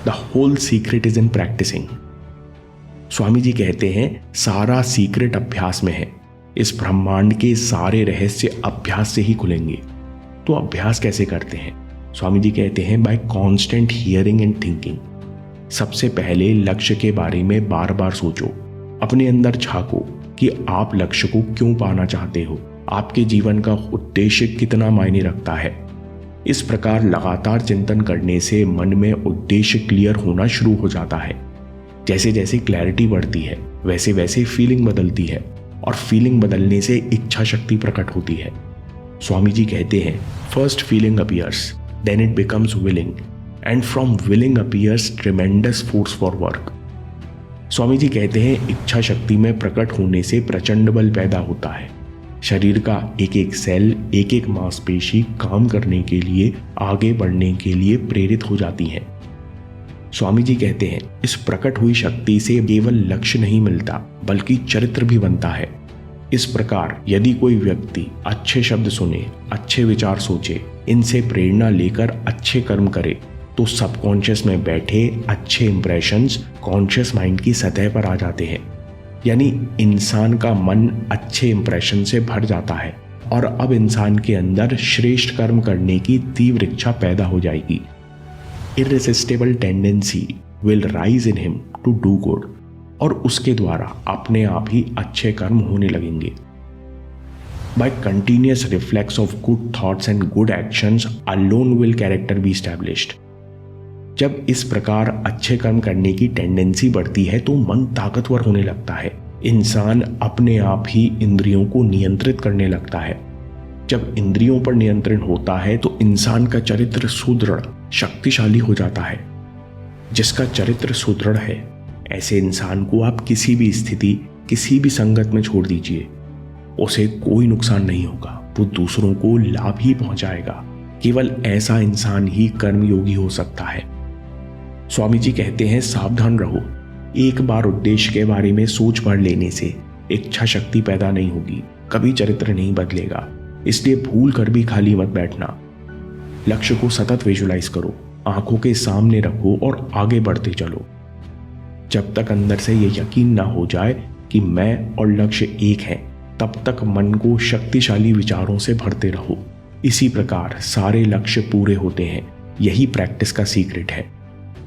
The whole secret is in practising. Swami ji कहते हैं सारा सीक्रेट अभ्यास में है। इस ब्रह्मांड के सारे रहस्य अभ्यास से ही खुलेंगे। तो अभ्यास कैसे करते हैं? स्वामी जी कहते हैं by constant hearing and thinking. सबसे पहले लक्ष्य के बारे में बार बार सोचो, अपने अंदर झांको कि आप लक्ष्य को क्यों पाना चाहते हो, आपके जीवन का उद्देश्य कितना मायने रखता है। इस प्रकार लगातार चिंतन करने से मन में उद्देश्य क्लियर होना शुरू हो जाता है। जैसे जैसे क्लैरिटी बढ़ती है वैसे वैसे फीलिंग बदलती है और फीलिंग बदलने से इच्छा शक्ति प्रकट होती है। स्वामी जी कहते हैं first feeling appears, then it becomes willing, and from willing appears tremendous force for work. Swami ji कहते हैं इच्छा शक्ति में प्रकट होने से प्रचंड बल पैदा होता है। शरीर का एक एक सेल, एक एक मांसपेशी काम करने के लिए, आगे बढ़ने के लिए प्रेरित हो जाती है। स्वामी जी कहते हैं इस प्रकट हुई शक्ति से केवल लक्ष्य नहीं मिलता बल्कि चरित्र भी बनता है। इस प्रकार यदि कोई व्यक्ति अच्छे शब्द सुने, अच्छे विचार सोचे, इनसे प्रेरणा लेकर अच्छे कर्म करे तो सबकॉन्शियस में बैठे अच्छे इंप्रेशंस कॉन्शियस माइंड की सतह पर आ जाते हैं। यानी इंसान का मन अच्छे इंप्रेशन से भर जाता है और अब इंसान के अंदर श्रेष्ठ कर्म करने की तीव्र इच्छा पैदा हो जाएगी। Irresistible tendency will rise in him to do good, और उसके द्वारा अपने आप ही अच्छे कर्म होने लगेंगे। By continuous reflex of good thoughts and good actions alone will character be established. जब इस प्रकार अच्छे कर्म करने की टेंडेंसी बढ़ती है तो मन ताकतवर होने लगता है। इंसान अपने आप ही इंद्रियों को नियंत्रित करने लगता है। जब इंद्रियों पर नियंत्रण होता है तो इंसान का चरित्र सुदृढ़, शक्तिशाली हो जाता है। जिसका चरित्र सुदृढ़ है ऐसे इंसान को आप किसी भी स्थिति, किसी भी संगत में छोड़ दीजिए, उसे कोई नुकसान नहीं होगा, वो दूसरों को लाभ ही पहुंचाएगा। केवल ऐसा इंसान ही कर्मयोगी हो सकता है। स्वामी जी कहते हैं सावधान रहो, एक बार उद्देश्य के बारे में सोच पढ़ लेने से इच्छा शक्ति पैदा नहीं होगी, कभी चरित्र नहीं बदलेगा। इसलिए भूल कर भी खाली मत बैठना। लक्ष्य को सतत विजुलाइज करो, आंखों के सामने रखो और आगे बढ़ते चलो। जब तक अंदर से यह यकीन ना हो जाए कि मैं और लक्ष्य एक हैं, तब तक मन को शक्तिशाली विचारों से भरते रहो। इसी प्रकार सारे लक्ष्य पूरे होते हैं। यही प्रैक्टिस का सीक्रेट है।